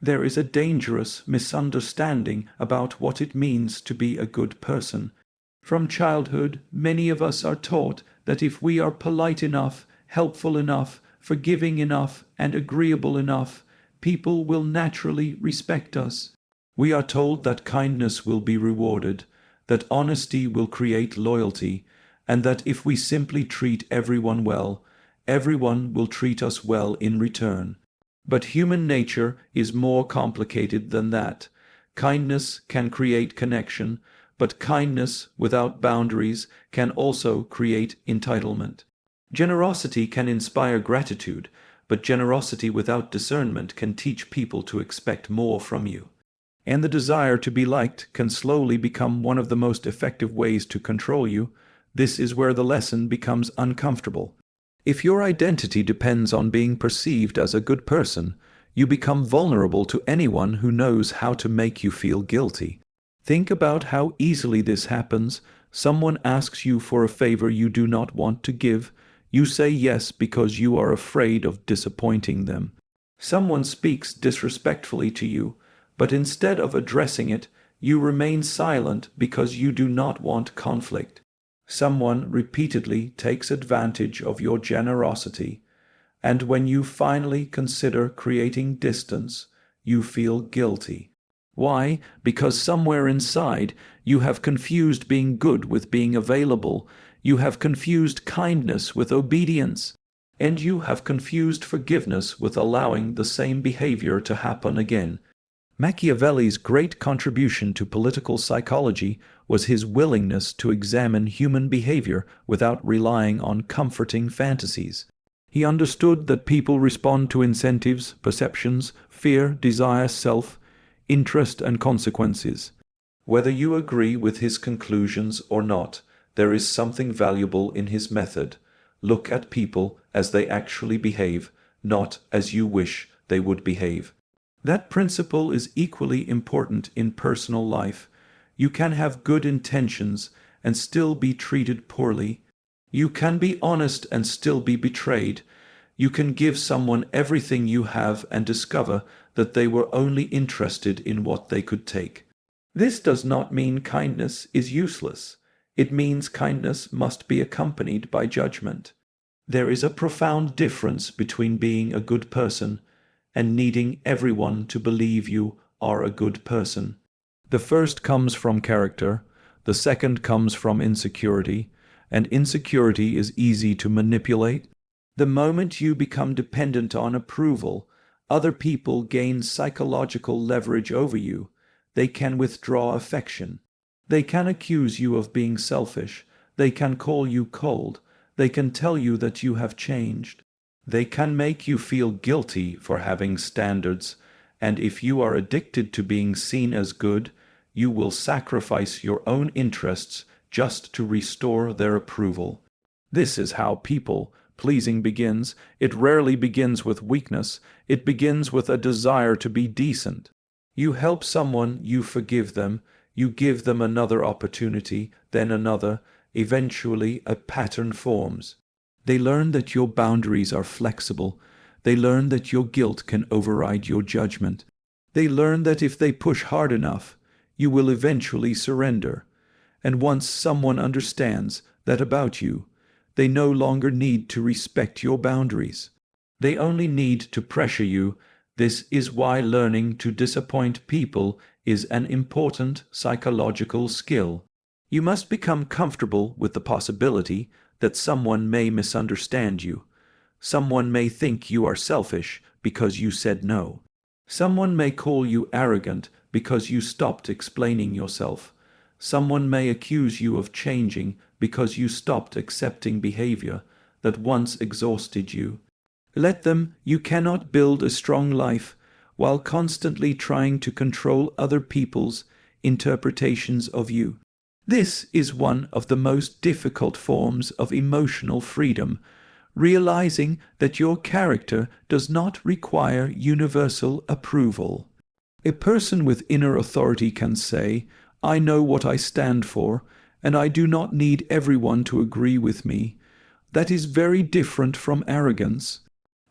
There is a dangerous misunderstanding about what it means to be a good person. From childhood, many of us are taught that if we are polite enough, helpful enough, forgiving enough, and agreeable enough, people will naturally respect us. We are told that kindness will be rewarded, that honesty will create loyalty, and that if we simply treat everyone well, everyone will treat us well in return. But human nature is more complicated than that. Kindness can create connection, but kindness without boundaries can also create entitlement. Generosity can inspire gratitude, but generosity without discernment can teach people to expect more from you. And the desire to be liked can slowly become one of the most effective ways to control you. This is where the lesson becomes uncomfortable. If your identity depends on being perceived as a good person, you become vulnerable to anyone who knows how to make you feel guilty. Think about how easily this happens. Someone asks you for a favor you do not want to give. You say yes because you are afraid of disappointing them. Someone speaks disrespectfully to you, but instead of addressing it, you remain silent because you do not want conflict. Someone repeatedly takes advantage of your generosity, and when you finally consider creating distance, you feel guilty. Why? Because somewhere inside, you have confused being good with being available. You have confused kindness with obedience. And you have confused forgiveness with allowing the same behavior to happen again. Machiavelli's great contribution to political psychology was his willingness to examine human behavior without relying on comforting fantasies. He understood that people respond to incentives, perceptions, fear, desire, self-interest, and consequences. Whether you agree with his conclusions or not, there is something valuable in his method. Look at people as they actually behave, not as you wish they would behave. That principle is equally important in personal life. You can have good intentions and still be treated poorly. You can be honest and still be betrayed. You can give someone everything you have and discover that they were only interested in what they could take. This does not mean kindness is useless. It means kindness must be accompanied by judgment. There is a profound difference between being a good person and needing everyone to believe you are a good person. The first comes from character, the second comes from insecurity, and insecurity is easy to manipulate. The moment you become dependent on approval, other people gain psychological leverage over you. They can withdraw affection. They can accuse you of being selfish. They can call you cold. They can tell you that you have changed. They can make you feel guilty for having standards, and if you are addicted to being seen as good, you will sacrifice your own interests just to restore their approval. This is how people-pleasing begins. It rarely begins with weakness. It begins with a desire to be decent. You help someone, you forgive them, you give them another opportunity, then another. Eventually, a pattern forms. They learn that your boundaries are flexible. They learn that your guilt can override your judgment. They learn that if they push hard enough, you will eventually surrender. And once someone understands that about you, they no longer need to respect your boundaries. They only need to pressure you. This is why learning to disappoint people is an important psychological skill. You must become comfortable with the possibility that someone may misunderstand you. Someone may think you are selfish because you said no. Someone may call you arrogant because you stopped explaining yourself. Someone may accuse you of changing because you stopped accepting behavior that once exhausted you. Let them. You cannot build a strong life while constantly trying to control other people's interpretations of you. This is one of the most difficult forms of emotional freedom, realizing that your character does not require universal approval. A person with inner authority can say, "I know what I stand for, and I do not need everyone to agree with me." That is very different from arrogance.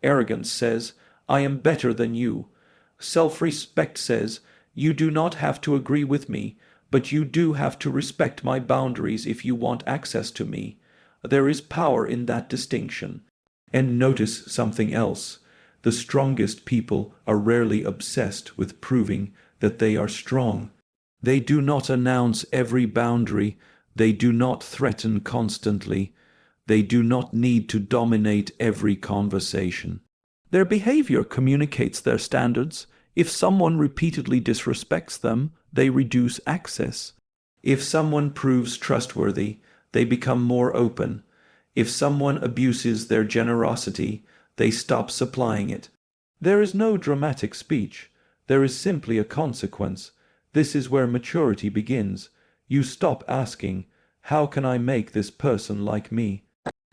Arrogance says, "I am better than you." Self-respect says, you do not have to agree with me, but you do have to respect my boundaries if you want access to me. There is power in that distinction. And notice something else. The strongest people are rarely obsessed with proving that they are strong. They do not announce every boundary. They do not threaten constantly. They do not need to dominate every conversation. Their behavior communicates their standards. If someone repeatedly disrespects them, they reduce access. If someone proves trustworthy, they become more open. If someone abuses their generosity, they stop supplying it. There is no dramatic speech. There is simply a consequence. This is where maturity begins. You stop asking, how can I make this person like me?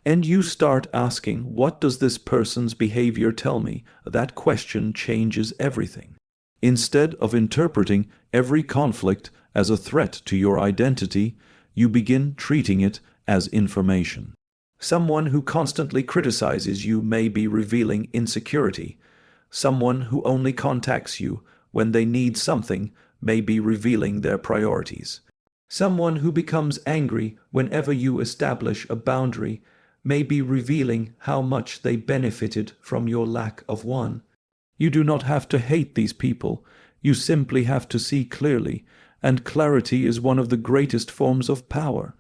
And you start asking, what does this person's behavior tell me? That question changes everything. Instead of interpreting every conflict as a threat to your identity, you begin treating it as information. Someone who constantly criticizes you may be revealing insecurity. Someone who only contacts you when they need something may be revealing their priorities. Someone who becomes angry whenever you establish a boundary may be revealing how much they benefited from your lack of one. You do not have to hate these people. You simply have to see clearly, and clarity is one of the greatest forms of power.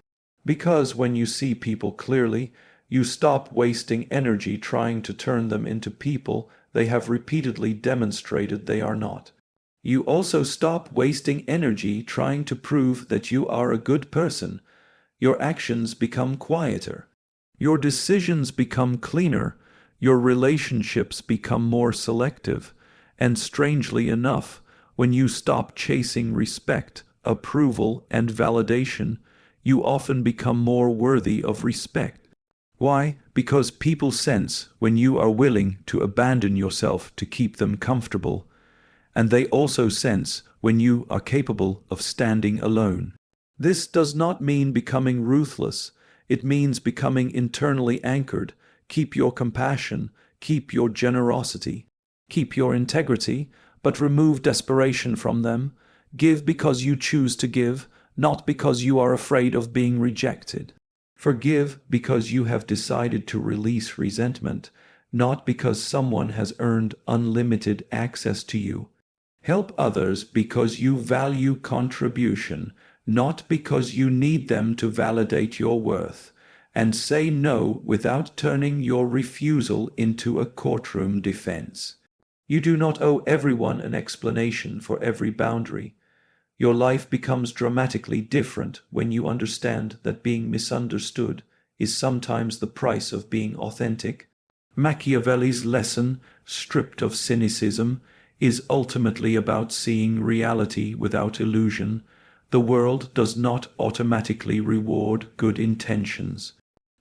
Because when you see people clearly, you stop wasting energy trying to turn them into people they have repeatedly demonstrated they are not. You also stop wasting energy trying to prove that you are a good person. Your actions become quieter. Your decisions become cleaner. Your relationships become more selective. And strangely enough, when you stop chasing respect, approval, and validation, you often become more worthy of respect. Why? Because people sense when you are willing to abandon yourself to keep them comfortable. And they also sense when you are capable of standing alone. This does not mean becoming ruthless. It means becoming internally anchored. Keep your compassion, keep your generosity, keep your integrity, but remove desperation from them. Give because you choose to give, not because you are afraid of being rejected. Forgive because you have decided to release resentment, not because someone has earned unlimited access to you. Help others because you value contribution, not because you need them to validate your worth. And say no without turning your refusal into a courtroom defense. You do not owe everyone an explanation for every boundary. Your life becomes dramatically different when you understand that being misunderstood is sometimes the price of being authentic. Machiavelli's lesson, stripped of cynicism, is ultimately about seeing reality without illusion. The world does not automatically reward good intentions.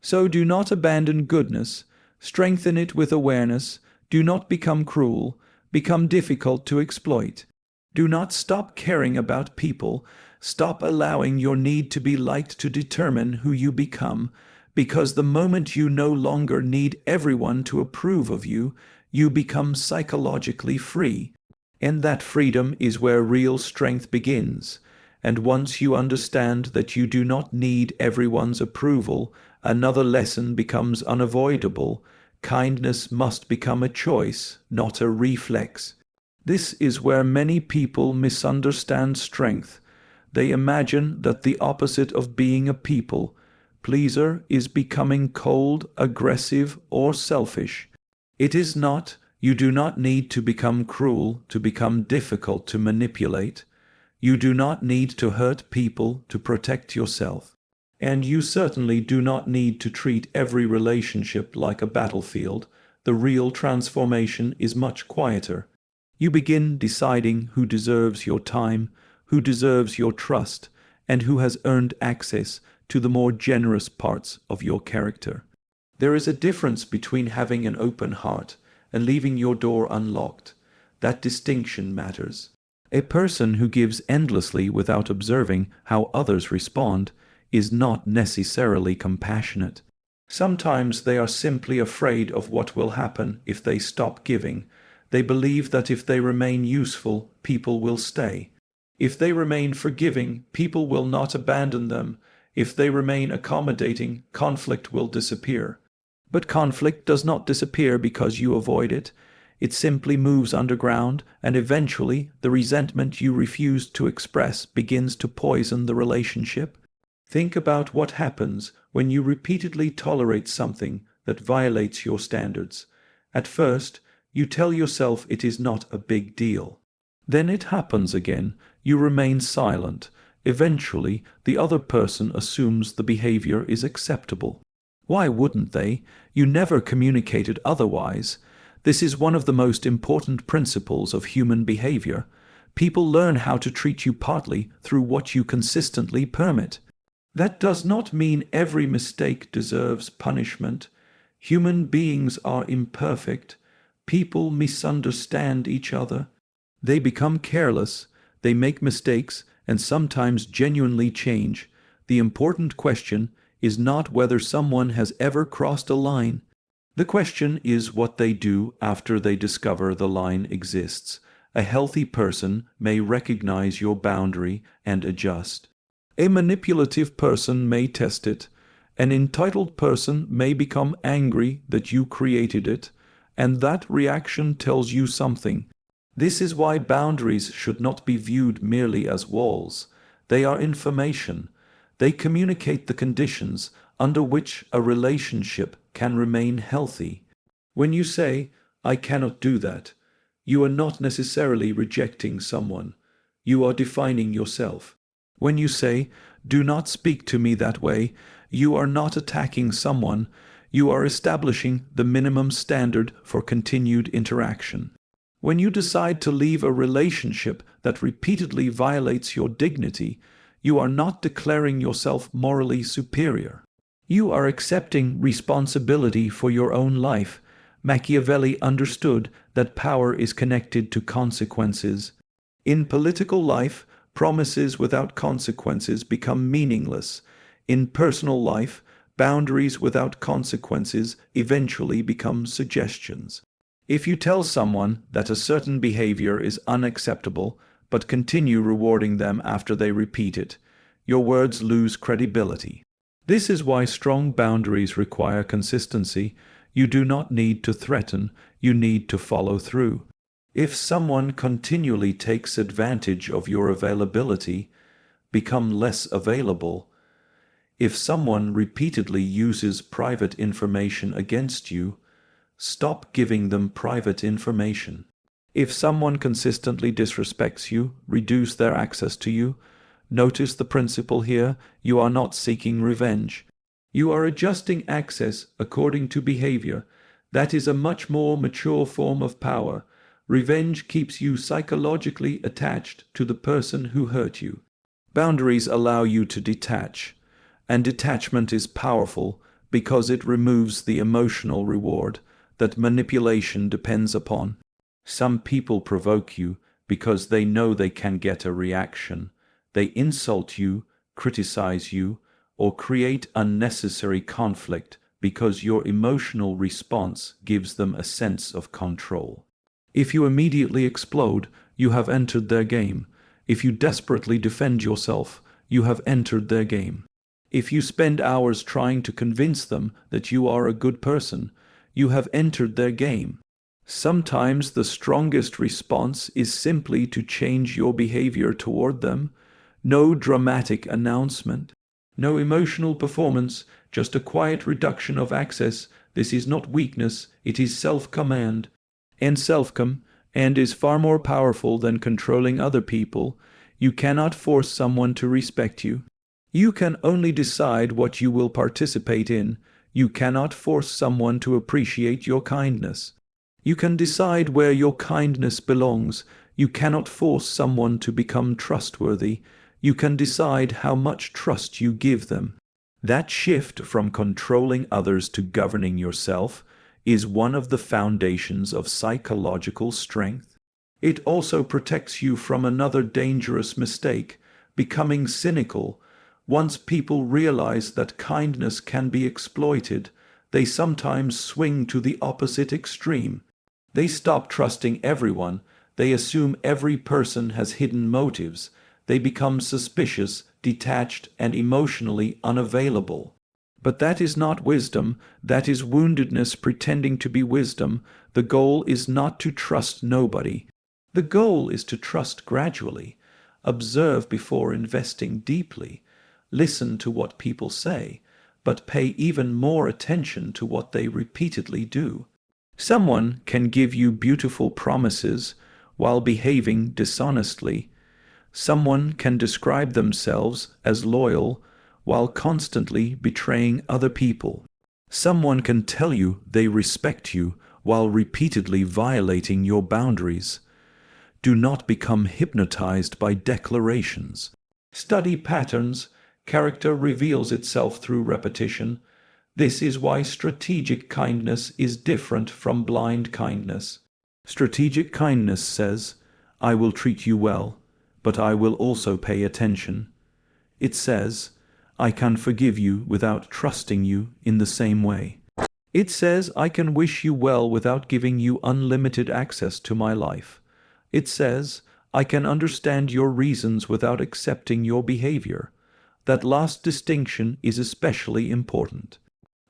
So do not abandon goodness. Strengthen it with awareness. Do not become cruel. Become difficult to exploit. Do not stop caring about people. Stop allowing your need to be liked to determine who you become, because the moment you no longer need everyone to approve of you, you become psychologically free. And that freedom is where real strength begins. And once you understand that you do not need everyone's approval, another lesson becomes unavoidable. Kindness must become a choice, not a reflex. This is where many people misunderstand strength. They imagine that the opposite of being a people pleaser is becoming cold, aggressive, or selfish. It is not. You do not need to become cruel to become difficult to manipulate. You do not need to hurt people to protect yourself. And you certainly do not need to treat every relationship like a battlefield. The real transformation is much quieter. You begin deciding who deserves your time, who deserves your trust, and who has earned access to the more generous parts of your character. There is a difference between having an open heart and leaving your door unlocked. That distinction matters. A person who gives endlessly without observing how others respond is not necessarily compassionate. Sometimes they are simply afraid of what will happen if they stop giving. They believe that if they remain useful, people will stay. If they remain forgiving, people will not abandon them. If they remain accommodating, conflict will disappear. But conflict does not disappear because you avoid it. It simply moves underground, and eventually the resentment you refuse to express begins to poison the relationship. Think about what happens when you repeatedly tolerate something that violates your standards. At first, you tell yourself it is not a big deal. Then it happens again. You remain silent. Eventually, the other person assumes the behavior is acceptable. Why wouldn't they? You never communicated otherwise. This is one of the most important principles of human behavior. People learn how to treat you partly through what you consistently permit. That does not mean every mistake deserves punishment. Human beings are imperfect. People misunderstand each other. They become careless. They make mistakes and sometimes genuinely change. The important question is not whether someone has ever crossed a line. The question is what they do after they discover the line exists. A healthy person may recognize your boundary and adjust. A manipulative person may test it. An entitled person may become angry that you created it, and that reaction tells you something. This is why boundaries should not be viewed merely as walls. They are information. They communicate the conditions under which a relationship can remain healthy. When you say, "I cannot do that," you are not necessarily rejecting someone. You are defining yourself. When you say, "Do not speak to me that way," you are not attacking someone. You are establishing the minimum standard for continued interaction. When you decide to leave a relationship that repeatedly violates your dignity, you are not declaring yourself morally superior. You are accepting responsibility for your own life. Machiavelli understood that power is connected to consequences. In political life, promises without consequences become meaningless. In personal life, boundaries without consequences eventually become suggestions. If you tell someone that a certain behavior is unacceptable, but continue rewarding them after they repeat it, your words lose credibility. This is why strong boundaries require consistency. You do not need to threaten, you need to follow through. If someone continually takes advantage of your availability, become less available. If someone repeatedly uses private information against you, stop giving them private information. If someone consistently disrespects you, reduce their access to you. Notice the principle here. You are not seeking revenge. You are adjusting access according to behavior. That is a much more mature form of power. Revenge keeps you psychologically attached to the person who hurt you. Boundaries allow you to detach, and detachment is powerful because it removes the emotional reward that manipulation depends upon. Some people provoke you because they know they can get a reaction. They insult you, criticize you, or create unnecessary conflict because your emotional response gives them a sense of control. If you immediately explode, you have entered their game. If you desperately defend yourself, you have entered their game. If you spend hours trying to convince them that you are a good person, you have entered their game. Sometimes the strongest response is simply to change your behavior toward them. No dramatic announcement, no emotional performance, just a quiet reduction of access. This is not weakness, it is self-command. And self-command is far more powerful than controlling other people. You cannot force someone to respect you. You can only decide what you will participate in. You cannot force someone to appreciate your kindness. You can decide where your kindness belongs. You cannot force someone to become trustworthy. You can decide how much trust you give them. That shift from controlling others to governing yourself is one of the foundations of psychological strength. It also protects you from another dangerous mistake, becoming cynical. Once people realize that kindness can be exploited, they sometimes swing to the opposite extreme. They stop trusting everyone. They assume every person has hidden motives. They become suspicious, detached, and emotionally unavailable. But that is not wisdom. That is woundedness pretending to be wisdom. The goal is not to trust nobody. The goal is to trust gradually. Observe before investing deeply. Listen to what people say, but pay even more attention to what they repeatedly do. Someone can give you beautiful promises while behaving dishonestly. Someone can describe themselves as loyal while constantly betraying other people. Someone can tell you they respect you while repeatedly violating your boundaries. Do not become hypnotized by declarations. Study patterns. Character reveals itself through repetition. This is why strategic kindness is different from blind kindness. Strategic kindness says, I will treat you well, but I will also pay attention. It says, I can forgive you without trusting you in the same way. It says, I can wish you well without giving you unlimited access to my life. It says, I can understand your reasons without accepting your behavior. That last distinction is especially important.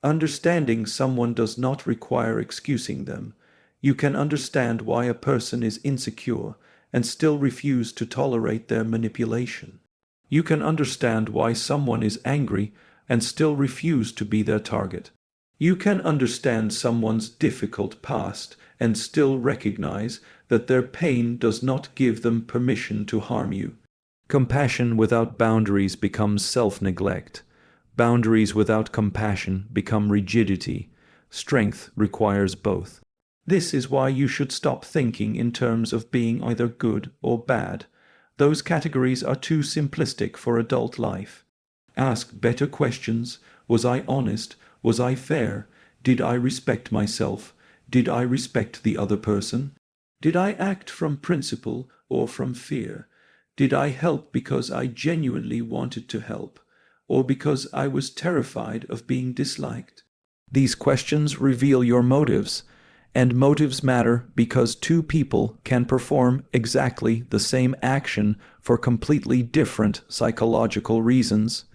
Understanding someone does not require excusing them. You can understand why a person is insecure and still refuse to tolerate their manipulation. You can understand why someone is angry and still refuse to be their target. You can understand someone's difficult past and still recognize that their pain does not give them permission to harm you. Compassion without boundaries becomes self-neglect. Boundaries without compassion become rigidity. Strength requires both. This is why you should stop thinking in terms of being either good or bad. Those categories are too simplistic for adult life. Ask better questions. Was I honest? Was I fair? Did I respect myself? Did I respect the other person? Did I act from principle or from fear? Did I help because I genuinely wanted to help, or because I was terrified of being disliked? These questions reveal your motives, and motives matter because two people can perform exactly the same action for completely different psychological reasons.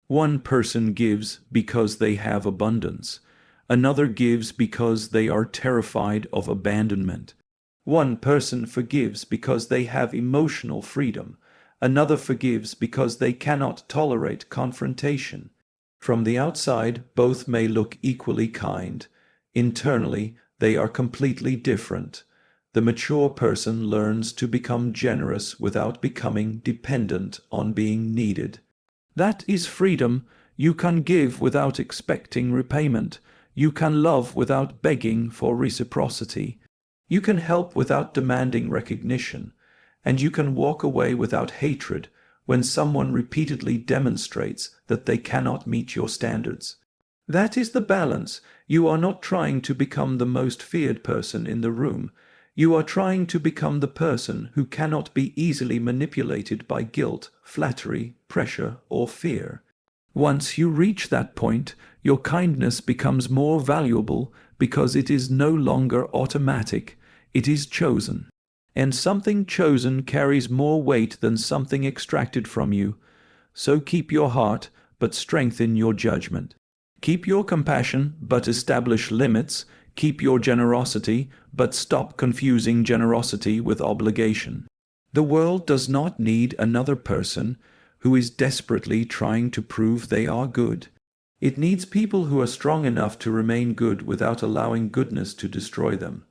One person gives because they have abundance. Another gives because they are terrified of abandonment. One person forgives because they have emotional freedom. Another forgives because they cannot tolerate confrontation. From the outside, both may look equally kind. Internally, they are completely different. The mature person learns to become generous without becoming dependent on being needed. That is freedom. You can give without expecting repayment. You can love without begging for reciprocity. You can help without demanding recognition. And you can walk away without hatred when someone repeatedly demonstrates that they cannot meet your standards. That is the balance. You are not trying to become the most feared person in the room. You are trying to become the person who cannot be easily manipulated by guilt, flattery, pressure, or fear. Once you reach that point, your kindness becomes more valuable because it is no longer automatic. It is chosen. And something chosen carries more weight than something extracted from you. So keep your heart, but strengthen your judgment. Keep your compassion, but establish limits. Keep your generosity, but stop confusing generosity with obligation. The world does not need another person who is desperately trying to prove they are good. It needs people who are strong enough to remain good without allowing goodness to destroy them.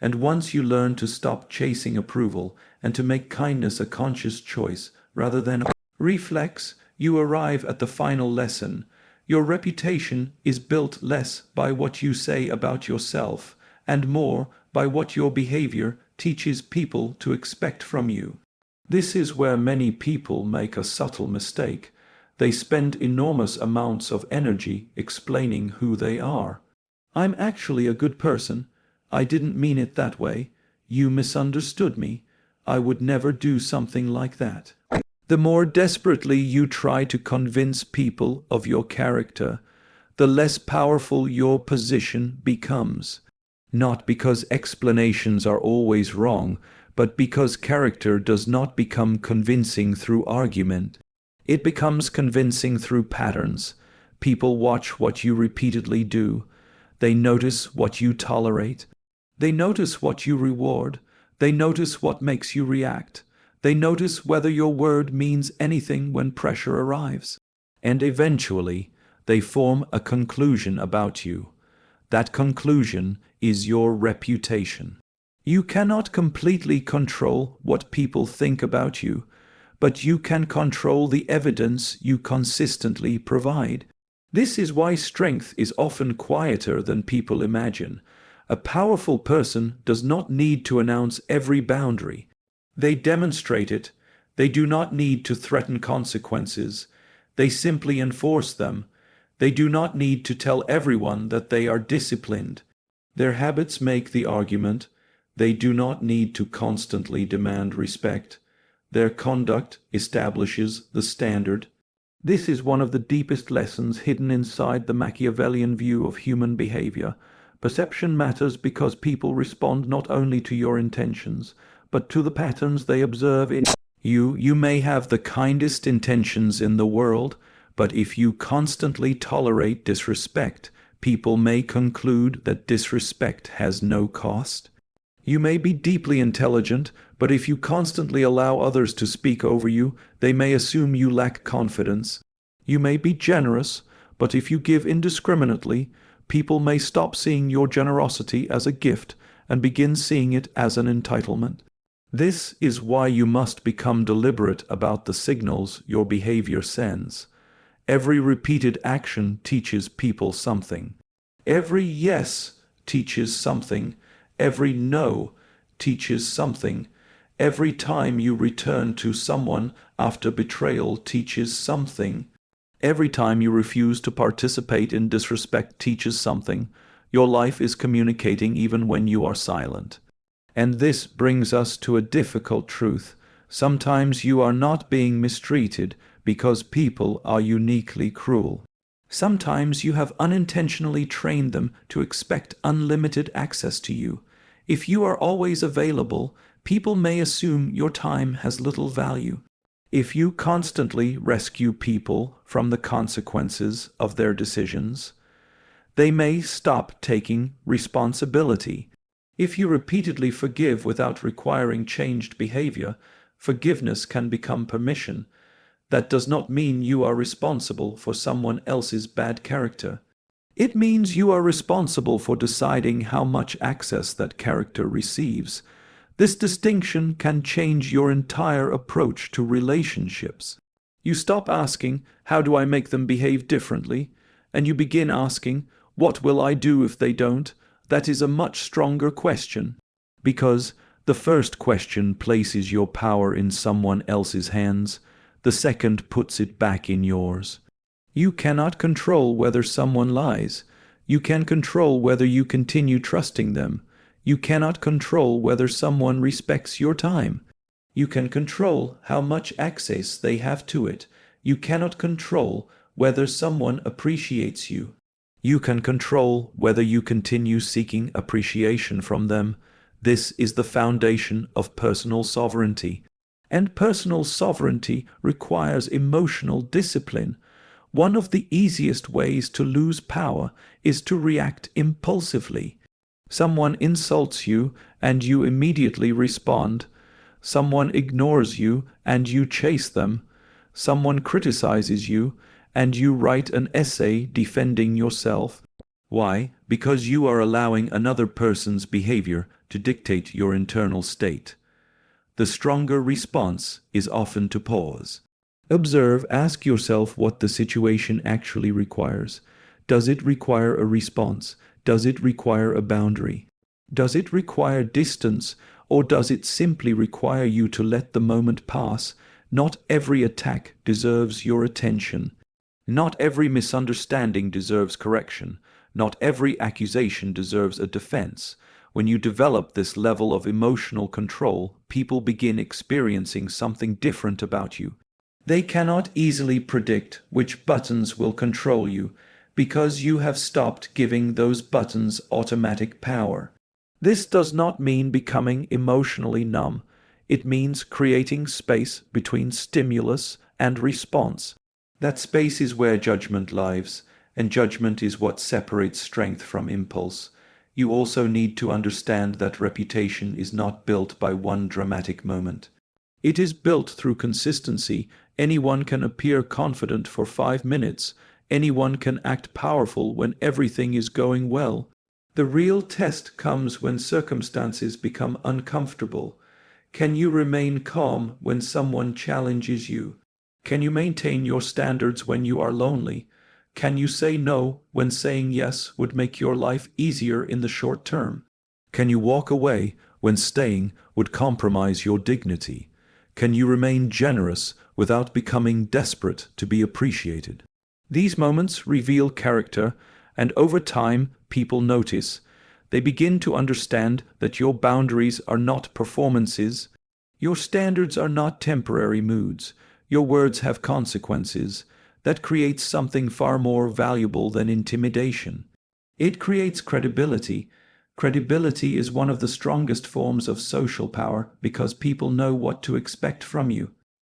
And once you learn to stop chasing approval and to make kindness a conscious choice rather than a reflex, you arrive at the final lesson. Your reputation is built less by what you say about yourself and more by what your behavior teaches people to expect from you. This is where many people make a subtle mistake. They spend enormous amounts of energy explaining who they are. I'm actually a good person. I didn't mean it that way. You misunderstood me. I would never do something like that. The more desperately you try to convince people of your character, the less powerful your position becomes. not because explanations are always wrong, but because character does not become convincing through argument. It becomes convincing through patterns. People watch what you repeatedly do. They notice what you tolerate. They notice what you reward. They notice what makes you react. They notice whether your word means anything when pressure arrives. And eventually, they form a conclusion about you. That conclusion is your reputation. You cannot completely control what people think about you, but you can control the evidence you consistently provide. This is why strength is often quieter than people imagine. A powerful person does not need to announce every boundary. They demonstrate it. They do not need to threaten consequences. They simply enforce them. They do not need to tell everyone that they are disciplined. Their habits make the argument. They do not need to constantly demand respect. Their conduct establishes the standard. This is one of the deepest lessons hidden inside the Machiavellian view of human behavior. Perception matters because people respond not only to your intentions, but to the patterns they observe in you. You may have the kindest intentions in the world, but if you constantly tolerate disrespect, people may conclude that disrespect has no cost. You may be deeply intelligent, but if you constantly allow others to speak over you, they may assume you lack confidence. You may be generous, but if you give indiscriminately, people may stop seeing your generosity as a gift and begin seeing it as an entitlement. This is why you must become deliberate about the signals your behavior sends. Every repeated action teaches people something. Every yes teaches something. Every no teaches something. Every time you return to someone after betrayal teaches something. Every time you refuse to participate in disrespect teaches something. Your life is communicating even when you are silent. And this brings us to a difficult truth. Sometimes you are not being mistreated because people are uniquely cruel. Sometimes you have unintentionally trained them to expect unlimited access to you. If you are always available, people may assume your time has little value. If you constantly rescue people from the consequences of their decisions, they may stop taking responsibility. If you repeatedly forgive without requiring changed behavior, forgiveness can become permission. That does not mean you are responsible for someone else's bad character. It means you are responsible for deciding how much access that character receives. This distinction can change your entire approach to relationships. You stop asking, "How do I make them behave differently?" and you begin asking, "What will I do if they don't?" That is a much stronger question, because the first question places your power in someone else's hands. The second puts it back in yours. You cannot control whether someone lies. You can control whether you continue trusting them. You cannot control whether someone respects your time. You can control how much access they have to it. You cannot control whether someone appreciates you. You can control whether you continue seeking appreciation from them. This is the foundation of personal sovereignty. And personal sovereignty requires emotional discipline. One of the easiest ways to lose power is to react impulsively. Someone insults you and you immediately respond. Someone ignores you and you chase them. Someone criticizes you and you write an essay defending yourself. Why? Because you are allowing another person's behavior to dictate your internal state. The stronger response is often to pause. Observe, ask yourself what the situation actually requires. Does it require a response? Does it require a boundary? Does it require distance, or does it simply require you to let the moment pass? Not every attack deserves your attention. Not every misunderstanding deserves correction. Not every accusation deserves a defense. When you develop this level of emotional control, people begin experiencing something different about you. They cannot easily predict which buttons will control you because you have stopped giving those buttons automatic power. This does not mean becoming emotionally numb. It means creating space between stimulus and response. That space is where judgment lives, and judgment is what separates strength from impulse. You also need to understand that reputation is not built by one dramatic moment. It is built through consistency. Anyone can appear confident for 5 minutes. Anyone can act powerful when everything is going well. The real test comes when circumstances become uncomfortable. Can you remain calm when someone challenges you? Can you maintain your standards when you are lonely? Can you say no when saying yes would make your life easier in the short term? Can you walk away when staying would compromise your dignity? Can you remain generous without becoming desperate to be appreciated? These moments reveal character, and over time, people notice. They begin to understand that your boundaries are not performances. Your standards are not temporary moods. Your words have consequences. That creates something far more valuable than intimidation. It creates credibility. Credibility is one of the strongest forms of social power because people know what to expect from you.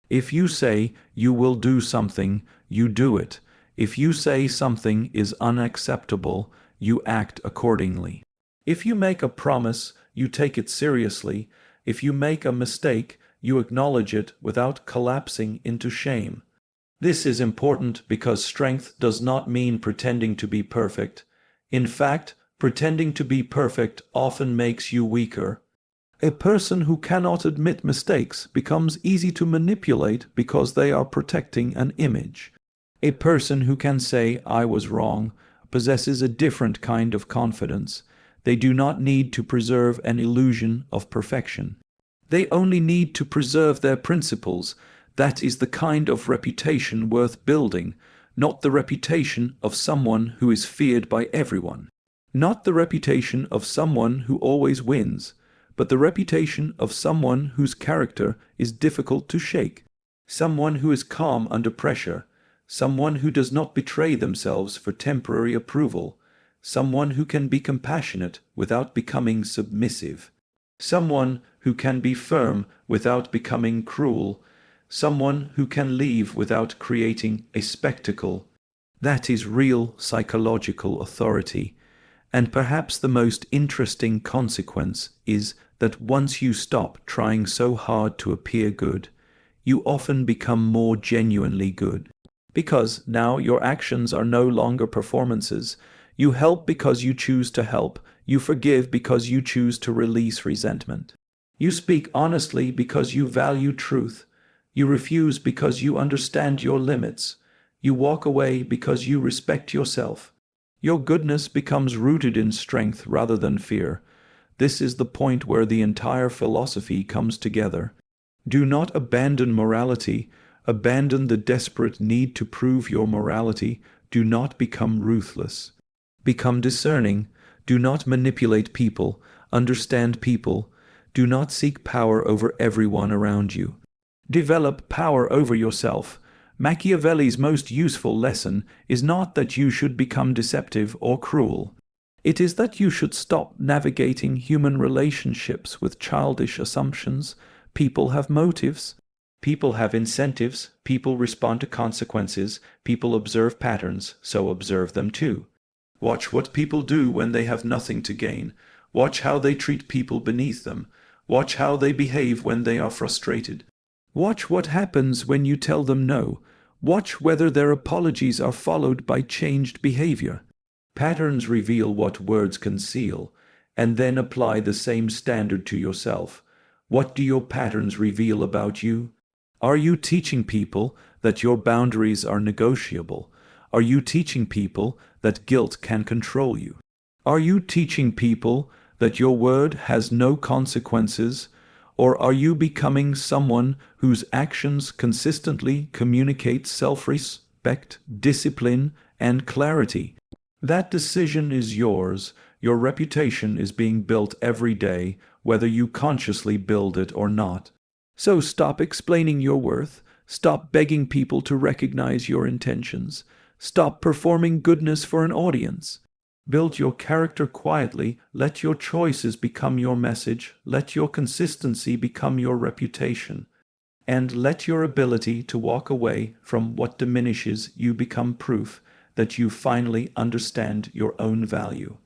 If you say you will do something, you do it. If you say something is unacceptable, you act accordingly. If you make a promise, you take it seriously. If you make a mistake, you acknowledge it without collapsing into shame. This is important because strength does not mean pretending to be perfect. In fact, pretending to be perfect often makes you weaker. A person who cannot admit mistakes becomes easy to manipulate because they are protecting an image. A person who can say, "I was wrong," possesses a different kind of confidence. They do not need to preserve an illusion of perfection. They only need to preserve their principles. That is the kind of reputation worth building, not the reputation of someone who is feared by everyone. Not the reputation of someone who always wins, but the reputation of someone whose character is difficult to shake. Someone who is calm under pressure. Someone who does not betray themselves for temporary approval. Someone who can be compassionate without becoming submissive. Someone who can be firm without becoming cruel. Someone who can leave without creating a spectacle. That is real psychological authority. And perhaps the most interesting consequence is that once you stop trying so hard to appear good, you often become more genuinely good. Because now your actions are no longer performances. You help because you choose to help. You forgive because you choose to release resentment. You speak honestly because you value truth. You refuse because you understand your limits. You walk away because you respect yourself. Your goodness becomes rooted in strength rather than fear. This is the point where the entire philosophy comes together. Do not abandon morality. Abandon the desperate need to prove your morality. Do not become ruthless. Become discerning. Do not manipulate people. Understand people. Do not seek power over everyone around you. Develop power over yourself. Machiavelli's most useful lesson is not that you should become deceptive or cruel. It is that you should stop navigating human relationships with childish assumptions. People have motives. People have incentives. People respond to consequences. People observe patterns, so observe them too. Watch what people do when they have nothing to gain. Watch how they treat people beneath them. Watch how they behave when they are frustrated. Watch what happens when you tell them no. Watch whether their apologies are followed by changed behavior. Patterns reveal what words conceal, and then apply the same standard to yourself. What do your patterns reveal about you? Are you teaching people that your boundaries are negotiable? Are you teaching people that guilt can control you? Are you teaching people that your word has no consequences? Or are you becoming someone whose actions consistently communicate self-respect, discipline, and clarity? That decision is yours. Your reputation is being built every day, whether you consciously build it or not. So stop explaining your worth. Stop begging people to recognize your intentions. Stop performing goodness for an audience. Build your character quietly, let your choices become your message, let your consistency become your reputation, and let your ability to walk away from what diminishes you become proof that you finally understand your own value.